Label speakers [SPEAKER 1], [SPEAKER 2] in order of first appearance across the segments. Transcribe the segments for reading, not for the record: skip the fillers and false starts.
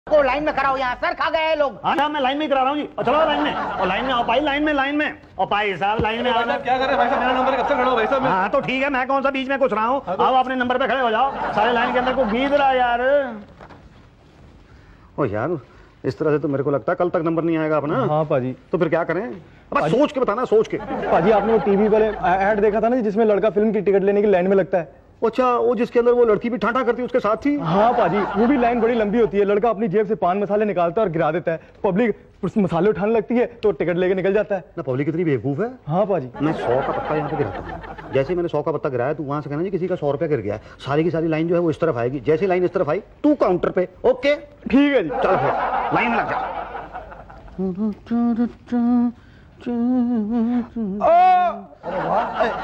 [SPEAKER 1] को लाइन में कराओ, यहाँ सर खा गए हैं लोग।
[SPEAKER 2] हाँ मैं लाइन में करा रहा हूँ जी। और चलो लाइन में, और लाइन में आओ भाई, लाइन में और भाई साहब लाइन में आओ।
[SPEAKER 3] क्या कर रहे हैं भाई साहब, मेरा नंबर कब से खड़ा हो भाई साहब।
[SPEAKER 2] हाँ तो ठीक है, मैं कौन सा बीच में कुछ रहा हूँ। आओ अपने नंबर पे खड़े हो जाओ, सारे लाइन के अंदर को गीत रहा यार। ओ यार इस तरह से तो मेरे को लगता है कल तक नंबर नहीं आएगा अपना।
[SPEAKER 4] हाँ पाजी।
[SPEAKER 2] तो फिर क्या करें? अब सोच के बताना, सोच के।
[SPEAKER 4] पाजी आपने वो टीवी वाले ऐड देखा था ना जिसमें लड़का फिल्म की टिकट लेने की लाइन में लगता है?
[SPEAKER 2] अच्छा, वो जिसके अंदर वो लड़की भी ठाठा करती है उसके साथ थी।
[SPEAKER 4] हाँ पाजी, वो भी लाइन बड़ी लंबी होती है। लड़का अपनी जेब से पान मसाले निकालता है और गिरा देता है। पब्लिक मसाले उठाने लगती है तो टिकट लेके निकल जाता है
[SPEAKER 2] ना। पब्लिक कितनी बेवकूफ है।
[SPEAKER 4] हाँ पाजी।
[SPEAKER 2] मैं 100 का पत्ता यहाँ पे गिराता हूँ। जैसे मैंने 100 का पत्ता गिराया तो वहां से कहना जी किसी का 100 रुपया गिर गया। सारी की सारी लाइन जो है वो इस तरफ आएगी। जैसे लाइन इस तरफ आई तू काउंटर पे। ओके
[SPEAKER 4] ठीक है जी।
[SPEAKER 2] चल फिर लाइन में लग जा।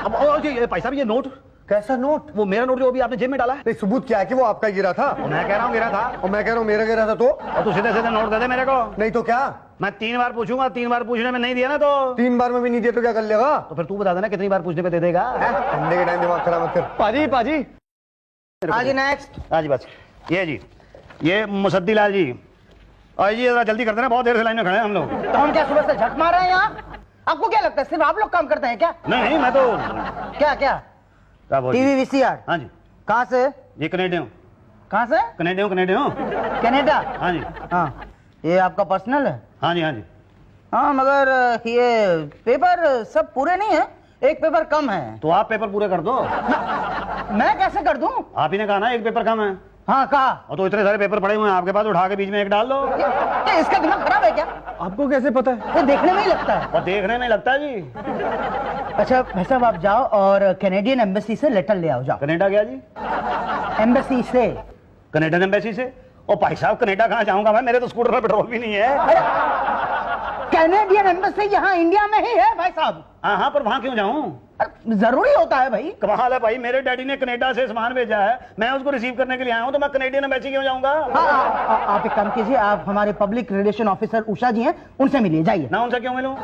[SPEAKER 2] अब ये पैसा भी, ये नोट
[SPEAKER 5] कैसा नोट?
[SPEAKER 2] वो मेरा नोट जो अभी आपने जेब में डाला है।
[SPEAKER 5] नहीं, सबूत क्या है कि वो आपका गिरा था?
[SPEAKER 2] और मैं कह रहा हूँ गिरा था।
[SPEAKER 5] और मैं कह रहा हूँ मेरा गिरा था तो?
[SPEAKER 2] और तू सीधे सीधे नोट दे दे मेरे को।
[SPEAKER 5] नहीं तो क्या?
[SPEAKER 2] मैं 3 बार पूछूंगा, 3 बार पूछने में नहीं दिया ना तो
[SPEAKER 5] 3 बार में भी नहीं दिया तो क्या कर लेगा?
[SPEAKER 2] तो फिर तू बता देना कितनी बार पूछने पे दे देगा।
[SPEAKER 5] ठंडे के टाइम दिमाग खराब मत कर।
[SPEAKER 4] पाजी पाजी।
[SPEAKER 1] हाँ जी नेक्स्ट।
[SPEAKER 2] हाँ जी बस ये जी, ये मुसद्दी लाल जी। और ये जरा जल्दी कर देना, बहुत देर से लाइन में खड़े हैं हम लोग।
[SPEAKER 1] तो हम क्या सुबह से झक मार रहे हैं यहाँ? आपको क्या लगता है सिर्फ आप लोग काम करते हैं क्या?
[SPEAKER 2] नहीं मैं तो
[SPEAKER 1] क्या क्या? TV VCR.
[SPEAKER 2] हाँ जी।
[SPEAKER 1] कहाँ से?
[SPEAKER 2] ये कनेडियन।
[SPEAKER 1] कहाँ से?
[SPEAKER 2] कनेडियन।
[SPEAKER 1] कनाडा।
[SPEAKER 2] हाँ जी।
[SPEAKER 1] हाँ ये आपका पर्सनल है?
[SPEAKER 2] हाँ जी हाँ जी।
[SPEAKER 1] हाँ मगर ये पेपर सब पूरे नहीं है, एक पेपर कम है।
[SPEAKER 2] तो आप पेपर पूरे कर दो।
[SPEAKER 1] मैं कैसे कर दूं?
[SPEAKER 2] आप ही ने कहा ना एक पेपर कम है।
[SPEAKER 1] हाँ कहा।
[SPEAKER 2] और तो इतने सारे पेपर पड़े हुए हैं आपके पास, उठा के बीच में एक डाल दो।
[SPEAKER 1] ये इसका दिमाग खराब है क्या?
[SPEAKER 4] आपको कैसे पता है?
[SPEAKER 1] ये देखने में ही लगता है।
[SPEAKER 2] और देखने में लगता है जी।
[SPEAKER 1] अच्छा भाई साहब आप जाओ और कैनेडियन एम्बेसी से लेटर ले आओ। जाओ।
[SPEAKER 2] कनाडा गया जी?
[SPEAKER 1] एम्बेसी से।
[SPEAKER 2] कनेडियन एम्बेसी से? और भाई साहब कनाडा कहाँ जाऊंगा मैं, मेरे तो स्कूटर में पेट्रोल भी नहीं है।
[SPEAKER 1] कैनेडियन एम्बेसी यहाँ इंडिया में ही है भाई साहब।
[SPEAKER 2] हाँ पर वहां क्यों जाऊं?
[SPEAKER 1] जरूरी होता है भाई।
[SPEAKER 2] कमाल है भाई, मेरे डैडी ने कनाडा से सामान भेजा है, मैं उसको रिसीव करने के लिए आया हूं, तो मैं कनेडियन एम्बेसी क्यों जाऊंगा?
[SPEAKER 1] हाँ आप एक काम कीजिए, आप हमारे पब्लिक रिलेशन ऑफिसर उषा जी हैं, उनसे मिलिए। जाइए
[SPEAKER 2] ना। उनसे क्यों मिलूं?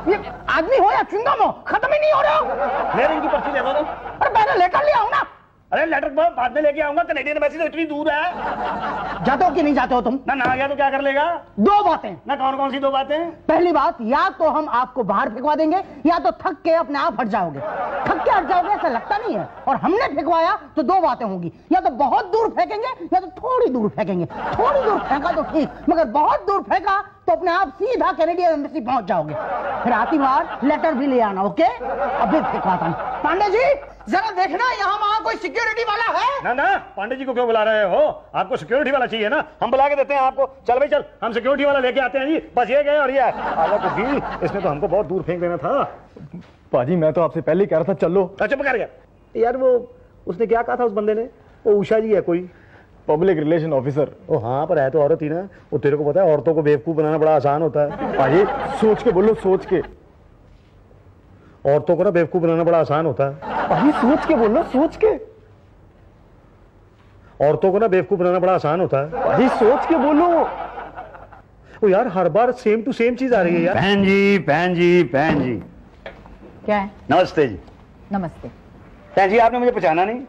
[SPEAKER 1] ये आदमी हो या चिंगम हो, खत्म ही नहीं हो रहे हो।
[SPEAKER 2] ले इनकी पर्ची दे दो।
[SPEAKER 1] अरे मैंने लेटर ले आओ ना।
[SPEAKER 2] अरे लेटर बाद में लेके आऊंगा, कनेडियन एम्बेसी तो इतनी दूर है।
[SPEAKER 1] जाते हो कि नहीं जाते हो तुम?
[SPEAKER 2] ना गया तो क्या कर लेगा?
[SPEAKER 1] 2 बातें।
[SPEAKER 2] ना कौन कौन सी 2 बातें?
[SPEAKER 1] पहली बात, या तो हम आपको बाहर फेंकवा देंगे या तो थक के अपने आप हट जाओगे। थक के हट जाओगे ऐसा लगता नहीं है, और हमने फेंकवाया तो 2 बातें होंगी, या तो बहुत दूर फेंकेंगे या तो थोड़ी दूर फेंकेंगे। थोड़ी दूर फेंका तो ठीक, मगर बहुत दूर फेंका तो अपने आप सीधा कैनेडियन एम्बेसी पहुंच जाओगे। फिर आती बार लेटर भी ले आना। ओके अभी फेंकवाता हूँ। पांडे जी जरा देखना यहाँ वहाँ कोई सिक्योरिटी वाला है?
[SPEAKER 2] ना पांडे जी को क्यों बुला रहे हो? आपको सिक्योरिटी वाला चाहिए ना, हम बुला के देते हैं आपको। चल भाई चल, हम सिक्योरिटी वाला लेके आते हैं जी। बस ये गए और ये आजा कुकी, इसने तो हमको बहुत दूर फेंक देना था।
[SPEAKER 4] पाजी मैं तो आपसे पहले ही कह रहा था चलो।
[SPEAKER 2] अच्छा पकड़ गया यार। वो उसने क्या कहा था उस बंदे ने? वो उषा जी है कोई
[SPEAKER 4] पब्लिक रिलेशन ऑफिसर।
[SPEAKER 2] ओ हाँ पर है तो औरत ही ना। वो तेरे को पता है औरतों को बेवकूफ बनाना बड़ा आसान होता है।
[SPEAKER 4] पाजी सोच के बोलो, सोच के।
[SPEAKER 2] औरतों को ना बेवकूफ बनाना बड़ा आसान होता है।
[SPEAKER 4] पाजी सोच के बोलो, सोच के।
[SPEAKER 2] औरतों को ना बेवकूफ बनाना बड़ा आसान होता है।
[SPEAKER 4] पाजी सोच के बोलो।
[SPEAKER 2] ओ यार हर बार सेम टू सेम चीज आ रही है यार। बहन जी।
[SPEAKER 6] क्या है?
[SPEAKER 2] नमस्ते जी।
[SPEAKER 6] नमस्ते।
[SPEAKER 2] बहन जी आपने मुझे पहचाना नहीं?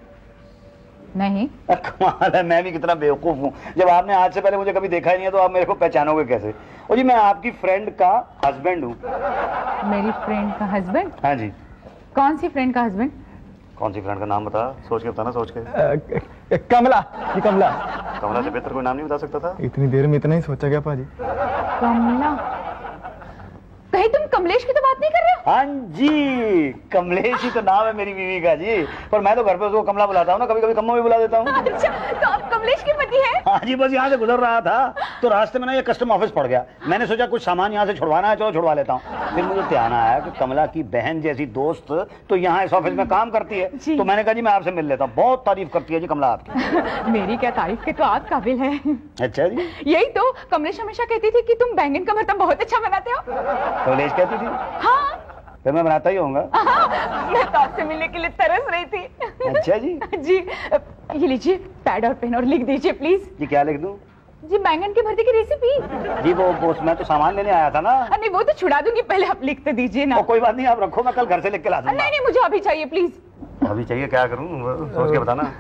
[SPEAKER 6] नहीं।
[SPEAKER 2] कमाल है, मैं भी कितना बेवकूफ हूँ। जब आपने आज से पहले मुझे कभी देखा ही नहीं है तो आप मेरे को पहचानोगे कैसे? और जी मैं आपकी फ्रेंड का हस्बैंड हूँ।
[SPEAKER 6] मेरी फ्रेंड का हस्बैंड?
[SPEAKER 2] हाँ जी।
[SPEAKER 6] कौन सी फ्रेंड का हस्बैंड?
[SPEAKER 2] कौन सी फ्रेंड का नाम बता, सोच के बताना, सोच के।
[SPEAKER 4] कमला। ये कमला।
[SPEAKER 2] कमला से बेहतर कोई नाम नहीं बता सकता था?
[SPEAKER 4] इतनी देर में इतना ही सोचा क्या पाजी?
[SPEAKER 6] कमला? कहीं तुम कमलेश की तो बात नहीं कर रहे हो?
[SPEAKER 2] हाँ जी, कमलेश ही तो नाम है मेरी बीवी का जी। पर मैं तो घर पे उसको कमला बुलाता हूँ ना, कभी कभी कम्मा भी बुला देता हूँ।
[SPEAKER 6] अच्छा तो आप कमलेश के पति हैं?
[SPEAKER 2] हाँ जी, बस यहाँ से गुजर रहा था तो रास्ते में ना ये कस्टम ऑफिस पड़ गया। मैंने सोचा कुछ सामान यहाँ से छुड़वाना है, चलो छुड़वा लेता हूँ। फिर मुझे ध्यान आया कि कमला की बहन जैसी दोस्त तो यहाँ इस ऑफिस में काम करती है, तो मैंने कहा जी मैं आपसे मिल लेता हूँ। बहुत तारीफ करती है जी कमला आपकी।
[SPEAKER 6] मेरी क्या तारीफ के, तो आप काबिल है।
[SPEAKER 2] अच्छा जी।
[SPEAKER 6] यही तो कमलेश हमेशा कहती थी कि तुम बैंगन का भरता बहुत अच्छा बनाते हो।
[SPEAKER 2] कमलेश कहती थी?
[SPEAKER 6] हाँ
[SPEAKER 2] फिर मैं बनाता ही होऊंगा।
[SPEAKER 6] मैं तो आपसे मिलने के लिए तरस रही थी।
[SPEAKER 2] अच्छा जी।
[SPEAKER 6] जी ये लीजिए पैड और पेन और लिख दीजिए प्लीज।
[SPEAKER 2] जी क्या लिख दूं?
[SPEAKER 6] जी बैंगन के भरते की रेसिपी।
[SPEAKER 2] जी वो मैं तो सामान लेने आया था ना।
[SPEAKER 6] नहीं वो तो छुड़ा दूंगी, पहले आप लिख तो दीजिए ना।
[SPEAKER 2] कोई बात नहीं, आप रखो, मैं कल घर से लिख के ला दूंगा।
[SPEAKER 6] नहीं मुझे अभी चाहिए प्लीज।
[SPEAKER 2] अभी चाहिए? क्या करूं, सोच के बताना।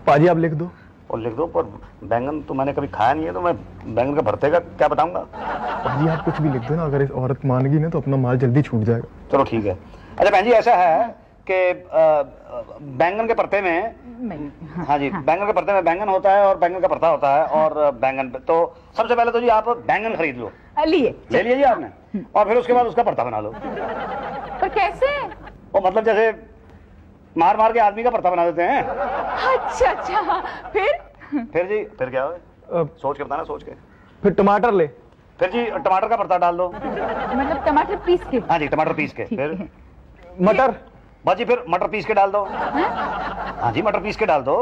[SPEAKER 4] पाजी आप लिख दो।
[SPEAKER 2] और लिख दो, पर बैंगन तो मैंने कभी खाया नहीं है, तो मैं बैंगन का भरते का क्या बताऊंगा।
[SPEAKER 4] पाजी आप कुछ भी लिख दो ना, अगर इस औरत मान गई ना तो अपना माल जल्दी छूट जाएगा।
[SPEAKER 2] चलो ठीक है। अच्छा बहन जी, ऐसा है कि बैंगन के भरते में, हाँ जी, बैंगन के भरते में बैंगन होता है और बैंगन का भरता होता है, और बैंगन तो सबसे पहले तो जी आप बैंगन खरीद लो।
[SPEAKER 6] लिए
[SPEAKER 2] ले लिया जी आपने, और फिर उसके बाद उसका भरता बना लो।
[SPEAKER 6] पर कैसे?
[SPEAKER 2] वो मतलब जैसे मार मार के आदमी का भरता बना देते हैं।
[SPEAKER 6] अच्छा अच्छा, फिर
[SPEAKER 2] जी फिर क्या है, सोच के बताना, सोच के।
[SPEAKER 4] फिर टमाटर ले।
[SPEAKER 2] फिर जी टमाटर का भरता डाल दो।
[SPEAKER 6] मतलब टमाटर पीस के?
[SPEAKER 2] हाँ जी, टमाटर पीस के। फिर
[SPEAKER 4] मटर।
[SPEAKER 2] बस जी फिर मटर पीस के डाल दो। हाँ जी, मटर पीस के डाल दो।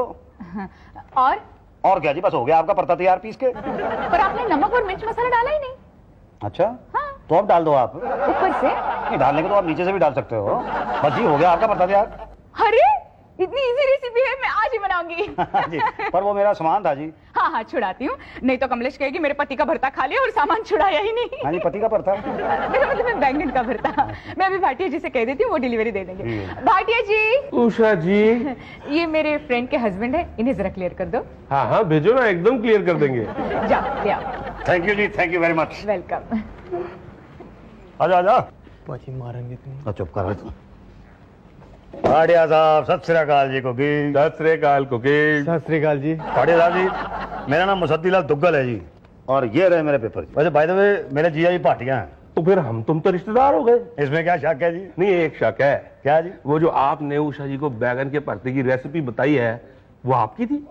[SPEAKER 2] और क्या जी, बस हो गया आपका भरता तैयार पीस के।
[SPEAKER 6] पर आपने नमक और मिर्च मसाला डाला ही नहीं।
[SPEAKER 2] अच्छा
[SPEAKER 6] हाँ।
[SPEAKER 2] तो अब डाल दो आप।
[SPEAKER 6] ऊपर से?
[SPEAKER 2] नहीं, डालने के तो आप नीचे से भी डाल सकते हो। बस जी हो गया आपका भरता तैयार।
[SPEAKER 6] अरे इतनी इजी रेसिपी है, मैं आज ही बनाऊंगी।
[SPEAKER 2] जी, पर वो मेरा सामान था जी।
[SPEAKER 6] हाँ हाँ छुड़ाती हूँ, नहीं तो कमलेश कहेगी मेरे पति का भरता खा लिया और सामान छुड़ाया ही नहीं।
[SPEAKER 2] हाँ जी, पति का भरता।
[SPEAKER 6] मेरा मतलब है बैंगन का भरता। मैं अभी भाटिया जी से कह देती हूँ, वो डिलीवरी दे देंगे। भाटिया जी।
[SPEAKER 3] उषा जी।
[SPEAKER 6] ये मेरे फ्रेंड के हस्बैंड है, इन्हें जरा क्लियर कर दो।
[SPEAKER 3] हाँ हाँ भेजो ना, एकदम क्लियर कर देंगे।
[SPEAKER 6] जाओ ले आओ।
[SPEAKER 2] थैंक यू जी, thank you very much.
[SPEAKER 6] Welcome.
[SPEAKER 2] आजा आजा।
[SPEAKER 4] पाजी मारेंगे तुम।
[SPEAKER 2] चुप कर रहे तुम। भाटिया साहब, सत श्री अकाल जी। कुकी
[SPEAKER 3] सत श्री अकाल कुकी।
[SPEAKER 4] सत श्री अकाल जी।
[SPEAKER 2] भाटिया साहब जी, मेरा नाम मुसद्दीलाल दुग्गल है जी, और ये रहे मेरे पेपर। वैसे बाय द वे मेरे जीजा जी भाटिया हैं।
[SPEAKER 3] तो फिर हम तुम तो रिश्तेदार हो गए।
[SPEAKER 2] इसमें क्या शक है जी?
[SPEAKER 3] नहीं, एक शक है।
[SPEAKER 2] क्या जी?
[SPEAKER 3] वो जो आपने उषा जी को बैगन के भरते की रेसिपी बताई है, वो आपकी थी?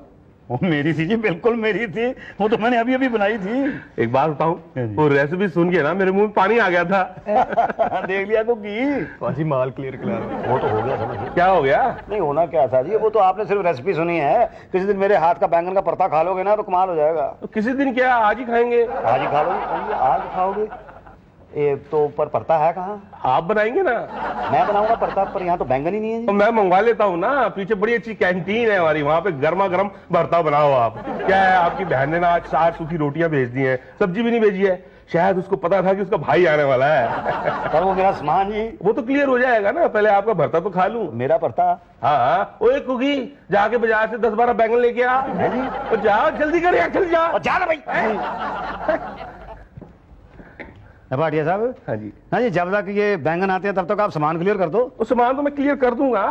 [SPEAKER 2] वो मेरी थी जी, बिल्कुल मेरी थी। वो तो मैंने अभी अभी बनाई थी।
[SPEAKER 3] एक बात बताऊं, वो रेसिपी सुन के ना मेरे मुंह में पानी आ गया था।
[SPEAKER 2] देख लिया कुकी।
[SPEAKER 4] पाजी माल क्लियर करा।
[SPEAKER 2] वो तो हो गया, समझिए।
[SPEAKER 3] क्या हो गया?
[SPEAKER 2] नहीं होना क्या था जी, वो तो आपने सिर्फ रेसिपी सुनी है। किसी दिन मेरे हाथ का बैंगन का भरता खा लोगे ना तो कमाल हो जाएगा।
[SPEAKER 3] तो किसी दिन क्या, आज ही खाएंगे?
[SPEAKER 2] आज ही खा लोगे? आज खाओगे? ये तो पर भरता है कहाँ?
[SPEAKER 3] आप बनाएंगे ना?
[SPEAKER 2] मैं बनाऊंगा भरता, पर यहाँ तो बैंगन ही नहीं है जी।
[SPEAKER 3] तो मैं मंगवा लेता हूँ ना, पीछे बड़ी अच्छी कैंटीन है हमारी, वहाँ पे गर्मा गर्म भरता बनाओ आप। क्या है, आपकी बहन ने ना आज 60 सूखी रोटियां भेज दी हैं, सब्जी भी नहीं भेजी है। शायद उसको पता था कि उसका भाई आने वाला है।
[SPEAKER 2] पर वो मेरा सामान जी।
[SPEAKER 3] वो तो क्लियर हो जाएगा ना, पहले आपका भरता तो खा लूं।
[SPEAKER 2] मेरा भरता?
[SPEAKER 3] हाँ, ओए कुकी, जाके बाजार से 10-12 बैंगन लेके आ। तो जा, जल्दी कर यार, चल जा।
[SPEAKER 2] जा ना भाई। भाटिया साहब।
[SPEAKER 3] हाँ जी।
[SPEAKER 2] हाँ जी, जब तक ये बैंगन आते हैं तब तक आप सामान क्लियर कर दो।
[SPEAKER 3] वो सामान तो मैं क्लियर कर दूंगा,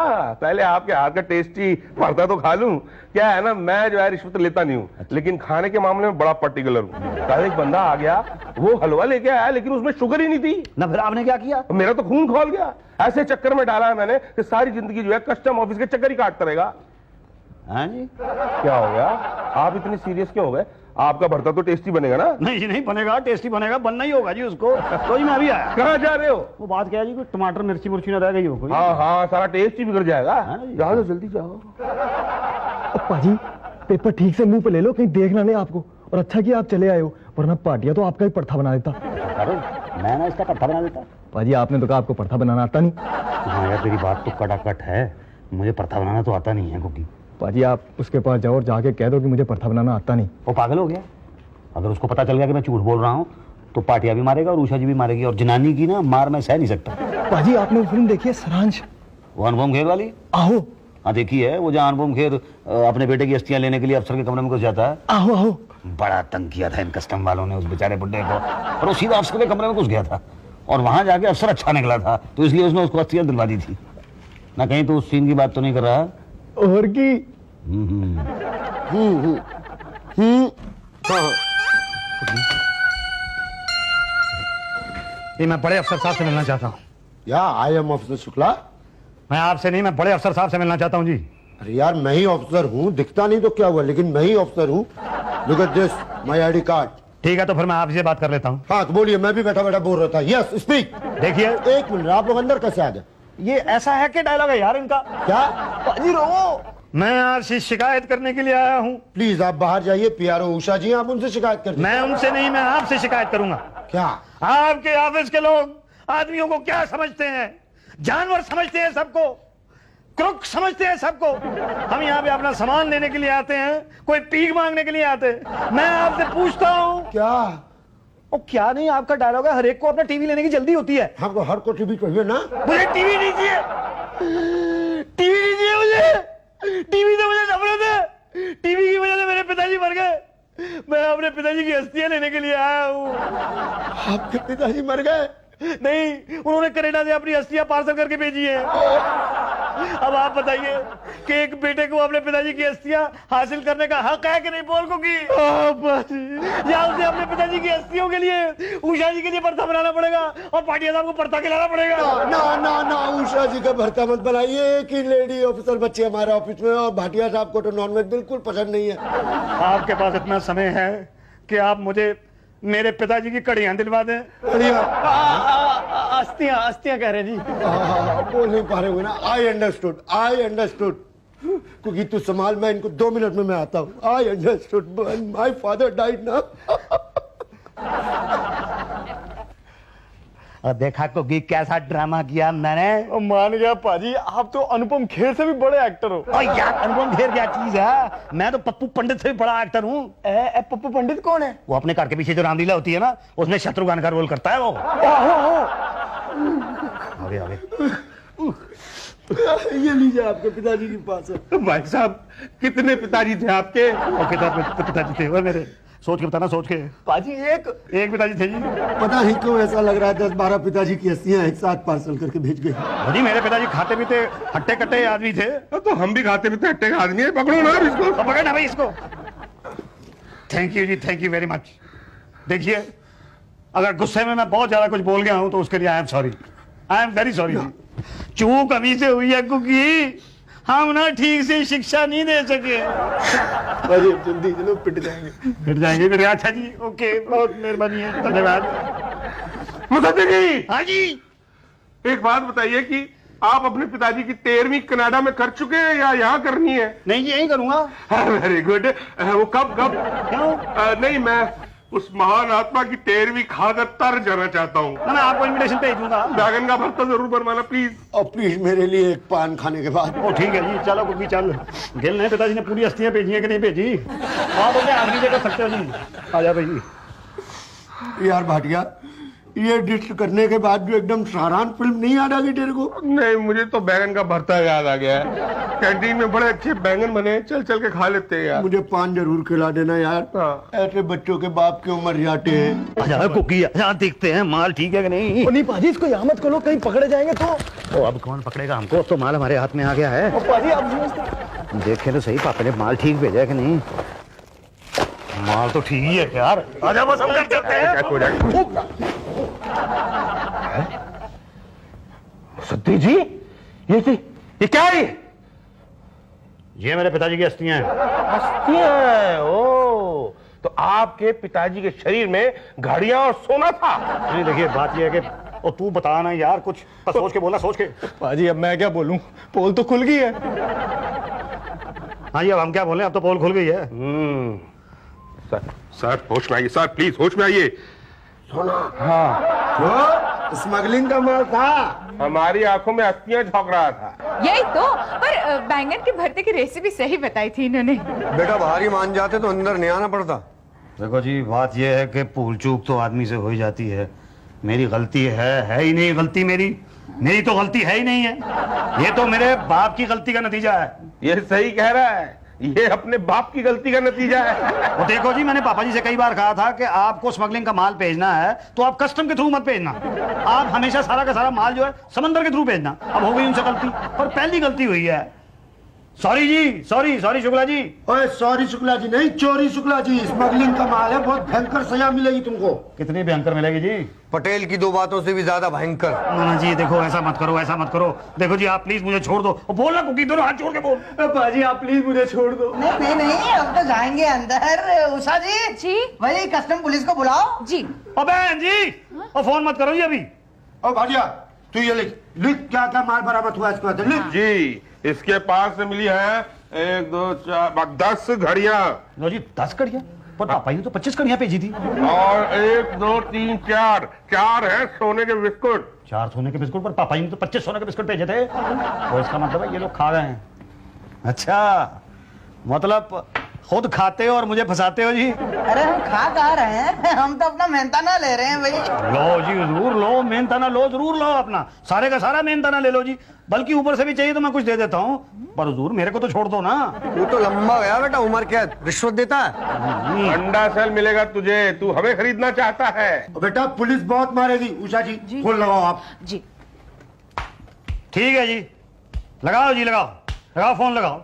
[SPEAKER 3] पहले आपके हाथ का टेस्टी भरता तो खा लूं। क्या है ना, मैं जो है रिश्वत लेता नहीं हूँ, लेकिन खाने के मामले में बड़ा पर्टिकुलर हूँ। कल एक बंदा आ गया, वो हलवा लेके आया, लेकिन उसमें शुगर ही नहीं थी
[SPEAKER 2] ना। फिर आपने क्या किया?
[SPEAKER 3] मेरा तो खून खौल गया। ऐसे चक्कर में डाला है मैंने कि सारी जिंदगी जो है कस्टम ऑफिस के चक्कर ही काटता रहेगा।
[SPEAKER 2] हाँ जी।
[SPEAKER 3] क्या हो गया, आप इतने सीरियस क्यों हो गए? आपका भरता तो टेस्टी बनेगा ना?
[SPEAKER 2] नहीं जी, नहीं बनेगा, टेस्टी बनेगा, बनना ही होगा जी उसको। तो जी मैं अभी आया।
[SPEAKER 3] कहाँ जा रहे हो?
[SPEAKER 2] वो बात क्या है जी, कोई टमाटर मिर्ची मुर्ची ना रह गई हो कोई?
[SPEAKER 3] हाँ हाँ, सारा टेस्ट ही बिगड़ जाएगा।
[SPEAKER 2] जी।
[SPEAKER 3] जाओ तो जल्दी जाओ।
[SPEAKER 4] पाजी पेपर ठीक से मुंह पे ले लो, कहीं देखना नहीं आपको। और अच्छा कि आप चले आए हो, वरना पाटिया तो आपका ही पड़था बना देता।
[SPEAKER 2] अरे मैं ना इसका भरता बना देता।
[SPEAKER 4] पाजी आपने तो कहा आपको पड़था बनाना आता नहीं।
[SPEAKER 2] हाँ यार, तेरी बात तो कटाकट है, मुझे भरता बनाना तो आता नहीं है कुकी।
[SPEAKER 4] पाजी आप उसके पास जाओ और जाके कह दो कि मुझे पड़था बनाना आता नहीं।
[SPEAKER 2] वो पागल हो गया? अगर उसको पता चल गया कि मैं झूठ बोल रहा हूँ तो पाटिया भी मारेगा और उषा जी भी मारेगी, और जनानी की ना मार मैं सह नहीं सकता।
[SPEAKER 4] पाजी आपने वो फिल्म देखी है सारांश?
[SPEAKER 2] वो अनुपम खेर वाली?
[SPEAKER 4] आहो।
[SPEAKER 2] हाँ देखी है। वो जहाँ अनुपम खेर अपने बेटे की अस्थियां लेने के लिए अफसर के कमरे में घुस जाता है।
[SPEAKER 4] आहो आहो।
[SPEAKER 2] बड़ा तंग किया था इन कस्टम वालों ने उस बेचारे बुड्ढे को, और वो सीधा अफसर के कमरे में घुस गया था, और वहां जाके अफसर अच्छा निकला था, तो इसलिए उसने उसको अस्थियां दिलवा दी थी ना। कहीं तो उस सीन की बात तो नहीं कर रहा?
[SPEAKER 4] और की।
[SPEAKER 2] ये मैं बड़े अफसर साहब से मिलना चाहता हूँ।
[SPEAKER 5] या आई एम ऑफिसर शुक्ला।
[SPEAKER 2] मैं आपसे नहीं, मैं बड़े अफसर साहब से मिलना चाहता हूँ जी।
[SPEAKER 5] अरे यार, मैं ही ऑफिसर हूँ, दिखता नहीं तो क्या हुआ, लेकिन मैं ही ऑफिसर हूँ। Look at this, my ID card.
[SPEAKER 2] ठीक है, तो फिर मैं आपसे बात कर लेता हूँ।
[SPEAKER 5] हाँ तो बोलिए, मैं भी बैठा बैठा बोल रहा था। Yes speak.
[SPEAKER 2] देखिए,
[SPEAKER 5] एक मिनट, आप लोग अंदर कैसे आ गए?
[SPEAKER 2] ये ऐसा है कि डायलॉग है यार इनका।
[SPEAKER 5] क्या?
[SPEAKER 2] पाजी रो, मैं आपसे शिकायत करने के लिए आया हूँ।
[SPEAKER 5] प्लीज आप बाहर जाइए, पीआरओ उषा जी, आप उनसे शिकायत कर दीजिए।
[SPEAKER 2] मैं उनसे नहीं, मैं आपसे शिकायत करूंगा।
[SPEAKER 5] क्या?
[SPEAKER 2] आपके ऑफिस के लोग आदमियों को क्या समझते हैं? जानवर समझते हैं सबको, क्रुक समझते हैं सबको। हम यहाँ पे अपना सामान लेने के लिए आते हैं, कोई पीक मांगने के लिए आते हैं। मैं आपसे पूछता हूँ।
[SPEAKER 5] क्या?
[SPEAKER 2] ओ क्या नहीं, आपका डायलॉग है, हर एक को अपना टीवी लेने की जल्दी होती है।
[SPEAKER 5] हमको हर को टीवी चाहिए ना।
[SPEAKER 2] मुझे टीवी नहीं चाहिए, टीवी नहीं चाहिए मुझे। टीवी से मुझे नफरत है। टीवी की वजह से मेरे मर गए। मैं अपने पिताजी की अस्थियां लेने के लिए आया हूँ।
[SPEAKER 5] आपके पिताजी मर गए?
[SPEAKER 2] नहीं, उन्होंने कनाडा से अपनी अस्थियां पार्सल करके भेजी है। अब आप बताइए कि एक बेटे को अपने पिताजी की अस्थियां हासिल करने का हक है कि नहीं? बोल कुकी। या उसे अपने पिताजी की अस्थियों के लिए उषा जी के लिए भरता बनाना पड़ेगा और पाटिया साहब को भरता खिलाना पड़ेगा।
[SPEAKER 5] ना ना ना, उषा जी का भरता मत बनाइए। एक ही लेडी ऑफिसर बच्चे हमारे ऑफिस में, और भाटिया साहब को तो नॉनवेज बिल्कुल पसंद नहीं है।
[SPEAKER 2] आपके पास इतना समय है कि आप मुझे मेरे पिताजी की कड़ियां दिलवा दें।
[SPEAKER 4] अस्थियां अस्थियां कह रहे हैं जी।
[SPEAKER 5] बोल नहीं पा रहे हो ना। I understood. क्योंकि तू संभाल, मैं इनको 2 मिनट में मैं आता हूँ। I understood, my father died ना।
[SPEAKER 2] और देखा कुकी कैसा ड्रामा किया मैंने।
[SPEAKER 4] मान गया पाजी, आप तो अनुपम खेर से भी बड़े एक्टर हो।
[SPEAKER 2] और यार अनुपम खेर क्या चीज है? मैं तो पप्पू पंडित से भी बड़ा एक्टर हूँ।
[SPEAKER 4] पप्पू पंडित कौन है?
[SPEAKER 2] वो अपने घर के पीछे जो रामलीला होती है ना, उसमें शत्रुघ्न का रोल करता है वो। आगे आगे।
[SPEAKER 5] ये लीजिए, आपके पिताजी के पास है।
[SPEAKER 3] भाई साहब, कितने पिताजी थे आपके?
[SPEAKER 2] और पिताजी थे वो मेरे। सोच के बताना, सोच के।
[SPEAKER 4] पाजी एक
[SPEAKER 2] पिताजी थे जी।
[SPEAKER 5] पता नहीं क्यों ऐसा लग रहा है 10-12 पिताजी की अस्थियां एक साथ पार्सल करके भेज गई।
[SPEAKER 2] जी मेरे पिताजी खाते भी थे, हट्टे कट्टे आदमी थे।
[SPEAKER 3] तो हम भी खाते पीते हट्टे का आदमी है। पकड़ो ना इसको।
[SPEAKER 2] तो पकड़ ना भाई इसको। थैंक यू जी, थैंक यू वेरी मच। देखिए, अगर गुस्से में मैं बहुत ज्यादा कुछ बोल गया हूं तो उसके लिए I am sorry, I am very sorry. चूक अभी से हुई है क्योंकि हम ना ठीक से शिक्षा नहीं दे सके।
[SPEAKER 5] जल्दी चलो, पिट जाएंगे।
[SPEAKER 2] मेरे। अच्छा जी, ओके, बहुत मेहरबानी है, धन्यवाद।
[SPEAKER 3] मुसद्दिकी,
[SPEAKER 2] हाँ जी।
[SPEAKER 3] एक बात बताइए कि आप अपने पिताजी की 13वीं कनाडा में कर चुके हैं या यहाँ करनी है?
[SPEAKER 2] नहीं, यही करूंगा।
[SPEAKER 3] Very good. वो कब?
[SPEAKER 2] क्यों?
[SPEAKER 3] नहीं, मैं उस महान आत्मा की 13वीं खाकर तर जाना चाहता हूँ।
[SPEAKER 2] मैं आपको इनविटेशन भेज दूंगा।
[SPEAKER 3] बैगन का भरता जरूर बनवाना प्लीज।
[SPEAKER 5] और प्लीज मेरे लिए एक पान खाने के बाद।
[SPEAKER 2] ओ ठीक है जी, चलो कुकी चल। गिल ने पिताजी ने पूरी अस्थियां भेजी है कि नहीं भेजी? आप अपने आदमी से कर सकते हो जी। आ जा भाई।
[SPEAKER 5] यार भाटिया, ये डिश करने के बाद जो एकदम सारान फिल्म नहीं याद आ गई तेरे को?
[SPEAKER 3] नहीं, मुझे तो बैगन का भरता याद आ गया है। कैंटीन में बड़े अच्छे बैगन बने, चल चल के खा लेते हैं यार।
[SPEAKER 5] मुझे पान जरूर खिला देना यार।
[SPEAKER 3] हाँ।
[SPEAKER 5] ऐसे बच्चों के बाप क्यों मर जाते हैं?
[SPEAKER 2] अच्छा कुकी, अच्छा देखते हैं माल ठीक है कि नहीं।
[SPEAKER 4] नहीं पाजी, इसको यहाँ मत करो, कहीं पकड़े जाएंगे तो।
[SPEAKER 2] ओ अब कौन पकड़ेगा हमको? अब तो माल हमारे हाथ में आ गया है।
[SPEAKER 4] पाजी आप
[SPEAKER 2] देखे तो सही पापा ने माल ठीक भेजा है कि नहीं। माल तो ठीक ही है यार। आजा बस हम कर चलते हैं।
[SPEAKER 3] सत्ती जी, ये क्या है?
[SPEAKER 2] ये मेरे पिताजी की अस्थियां हैं।
[SPEAKER 3] अस्थियां? ओ, तो आपके पिताजी के शरीर में घड़ियां और सोना था?
[SPEAKER 2] नहीं देखिए, बात ये है कि ओ तू बता ना यार, कुछ सोच के बोलना, सोच के।
[SPEAKER 4] पाजी अब मैं क्या बोलूं, पोल तो खुल गई है।
[SPEAKER 2] हाँ जी, अब हम क्या बोले, अब तो पोल खुल गई है।
[SPEAKER 3] सर होश में आइए, सर प्लीज होश में आइए।
[SPEAKER 5] तो स्मगलिंग का माल था।
[SPEAKER 3] हमारी आंखों में अस्थियां झोंक रहा था।
[SPEAKER 6] यही तो, पर बैंगन के भरते की रेसिपी सही बताई थी इन्होंने।
[SPEAKER 5] बेटा बाहर ही मान जाते तो अंदर नहीं आना पड़ता।
[SPEAKER 2] देखो जी, बात यह है कि भूल चूक तो आदमी से हो ही जाती है। मेरी गलती है ही नहीं गलती, मेरी तो गलती है ही नहीं है। ये तो मेरे बाप की गलती का नतीजा है।
[SPEAKER 3] ये सही कह रहा है, ये अपने बाप की गलती का नतीजा है।
[SPEAKER 2] और देखो जी, मैंने पापा जी से कई बार कहा था कि आपको स्मगलिंग का माल भेजना है तो आप कस्टम के थ्रू मत भेजना। आप हमेशा सारा का सारा माल जो है समंदर के थ्रू भेजना। अब हो गई उनसे गलती, और पहली गलती हुई है। सॉरी जी, सॉरी शुक्ला जी।
[SPEAKER 5] ओए सॉरी शुक्ला जी नहीं, चोरी शुक्ला जी। स्मगलिंग का माल है, बहुत भयंकर सजा मिलेगी तुमको।
[SPEAKER 2] कितनी भयंकर मिलेगी जी?
[SPEAKER 5] पटेल की 2 बातों से भी ज्यादा भयंकर।
[SPEAKER 2] ना जी, देखो ऐसा मत करो, ऐसा मत करो। देखो जी, आप प्लीज मुझे छोड़ दो। और बोलना कुकी, दोनों हाथ जोड़ के बोल।
[SPEAKER 4] पाजी आप प्लीज मुझे छोड़ दो।
[SPEAKER 1] नहीं, अब तो जाएंगे अंदर। उषा जी,
[SPEAKER 6] जी
[SPEAKER 1] वही कस्टम पुलिस को बुलाओ
[SPEAKER 6] जी।
[SPEAKER 2] और बहन जी, और फोन मत करो जी अभी।
[SPEAKER 5] ओ भाटिया, तू ये लिख क्या क्या माल बरामद हुआ इसके बाद लिख।
[SPEAKER 3] जी, इसके पास से मिली है 1 2 4 10 घड़ियां।
[SPEAKER 2] लो जी, 10 कड़ियां? पर पापा ने तो 25 कड़ियां भेजी थी।
[SPEAKER 3] और 1 2 3 4 है सोने के बिस्कुट।
[SPEAKER 2] 4 सोने के बिस्कुट, पर पापा जी ने तो 25 सोने के बिस्कुट भेजे थे। तो इसका मतलब है ये लोग खा गए हैं। अच्छा, मतलब खुद खाते हो और मुझे फंसाते हो जी।
[SPEAKER 1] अरे हम खा कहाँ रहे हैं, हम तो अपना मेहनताना ले रहे हैं भाई।
[SPEAKER 2] लो जी जरूर लो, मेहनताना लो, जरूर लो, अपना सारे का सारा मेहनताना ले लो जी, बल्कि ऊपर से भी चाहिए तो मैं कुछ दे देता हूँ, पर हुजूर मेरे को तो छोड़ दो ना।
[SPEAKER 5] तू तो लंबा गया बेटा, उम्र क्या रिश्वत देता है?
[SPEAKER 3] अंडा सेल मिलेगा तुझे, तू हमें खरीदना चाहता है।
[SPEAKER 5] बेटा पुलिस बहुत मारेगी। उषा जी फोन लगाओ आप।
[SPEAKER 6] जी
[SPEAKER 2] ठीक है जी, लगाओ जी, लगाओ लगाओ, फोन लगाओ।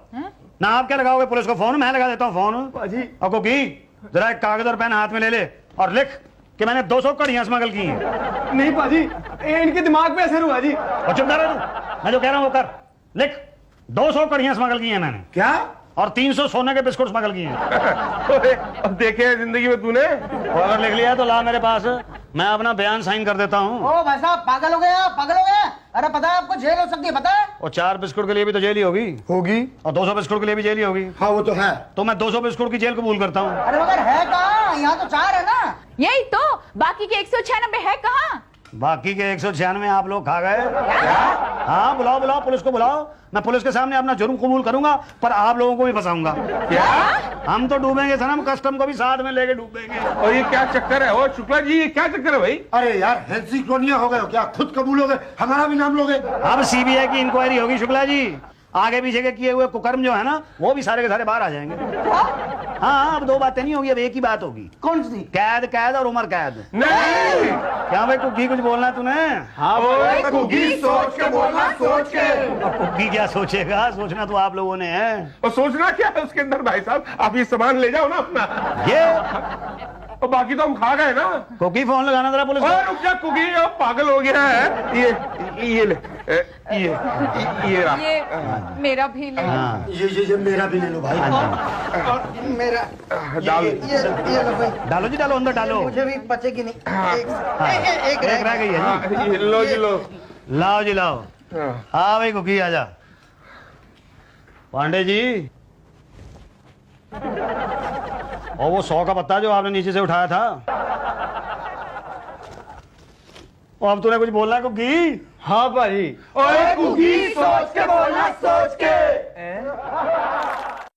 [SPEAKER 2] ना आप क्या लगाओगे पुलिस को फोन, मैं लगा देता हूँ फोन।
[SPEAKER 4] पाजी
[SPEAKER 2] और की जरा एक कागज और पेन हाथ में ले ले और लिख कि मैंने 200 कड़ियां स्मगल की हैं।
[SPEAKER 4] नहीं पाजी, ये इनके दिमाग पे असर हुआ जी।
[SPEAKER 2] और चुप रह तू, मैं जो कह रहा हूँ वो कर, लिख 200 कड़ियां स्मगल की हैं मैंने,
[SPEAKER 5] क्या?
[SPEAKER 2] और 300 सोने के बिस्कुट स्मगल किए हैं।
[SPEAKER 3] ओए, अब देखे हैं जिंदगी में तूने।
[SPEAKER 2] और अगर लिख लिया तो ला मेरे पास, मैं अपना बयान साइन कर देता हूँ।
[SPEAKER 1] ओ भाई साहब पागल हो गए आप, पागल हो गए। अरे पता है आपको जेल हो सकती है, पता है?
[SPEAKER 2] और 4 बिस्कुट के लिए भी तो जेल ही होगी,
[SPEAKER 5] होगी।
[SPEAKER 2] और 200 बिस्कुट के लिए भी जेल ही होगी।
[SPEAKER 5] हाँ वो तो है।
[SPEAKER 2] तो मैं 200 बिस्कुट की जेल कबूल करता हूँ।
[SPEAKER 1] अरे मगर है कहाँ, यहाँ तो 4 है ना।
[SPEAKER 6] यही तो, बाकी के 196 है कहाँ?
[SPEAKER 2] बाकी के 196 आप लोग खा गए। हाँ बुलाओ बुलाओ, पुलिस को बुलाओ, मैं पुलिस के सामने अपना जुर्म कबूल करूंगा, पर आप लोगों को भी फंसाऊंगा।
[SPEAKER 3] क्या?
[SPEAKER 2] हम तो डूबेंगे सनम, कस्टम को भी साथ में लेके डूबेंगे।
[SPEAKER 3] और ये क्या चक्कर है? ओ शुक्ला जी, ये क्या चक्कर है भाई?
[SPEAKER 5] अरे यार हेल्थी क्रोनिया हो गए हो क्या? खुद कबूलोगे, हमारा भी नाम लोगे?
[SPEAKER 2] अब सीबीआई की इंक्वायरी होगी शुक्ला जी, आगे पीछे के किए हुए कुकर्म जो है ना, वो भी सारे के सारे बाहर आ जाएंगे। हाँ अब 2 बातें नहीं होगी, अब एक ही बात होगी।
[SPEAKER 1] कौन सी?
[SPEAKER 2] कैद कैद और उम्र कैद।
[SPEAKER 3] नहीं।
[SPEAKER 2] क्या भाई कुकी कुछ बोलना है तूने?
[SPEAKER 3] हाँ ओए, कुकी सोच के बोलना, सोच के।
[SPEAKER 2] कुकी क्या सोचेगा, सोचना तो आप लोगों ने है।
[SPEAKER 3] और सोचना क्या है उसके अंदर भाई साहब? आप ये सामान ले जाओ ना अपना,
[SPEAKER 2] ये
[SPEAKER 3] और बाकी तो हम खा गए ना।
[SPEAKER 2] कुकी फोन लगाना जरा पुलिस को।
[SPEAKER 3] और रुक जा, कुकी अब पागल हो गया है। ये ले, ये रहा।
[SPEAKER 6] ये मेरा भी ले।
[SPEAKER 2] हाँ
[SPEAKER 5] ये मेरा भी ले लो भाई।
[SPEAKER 1] मेरा
[SPEAKER 3] डाल।
[SPEAKER 1] ये लो भाई,
[SPEAKER 2] डालो जी, डालो अंदर डालो।
[SPEAKER 1] मुझे भी बचेगी नहीं।
[SPEAKER 2] एक रह गई है जी।
[SPEAKER 3] हाँ, ये लो जी लो।
[SPEAKER 2] लाओ जी लाओ।
[SPEAKER 3] हाँ।
[SPEAKER 2] हाँ भाई कुकी आजा। पांडे जी, और वो 100 का पत्ता जो आपने नीचे से उठाया था, और अब तूने कुछ बोलना है कुकी?
[SPEAKER 4] हाँ पाजी।
[SPEAKER 3] ओए कुकी सोच के बोलना।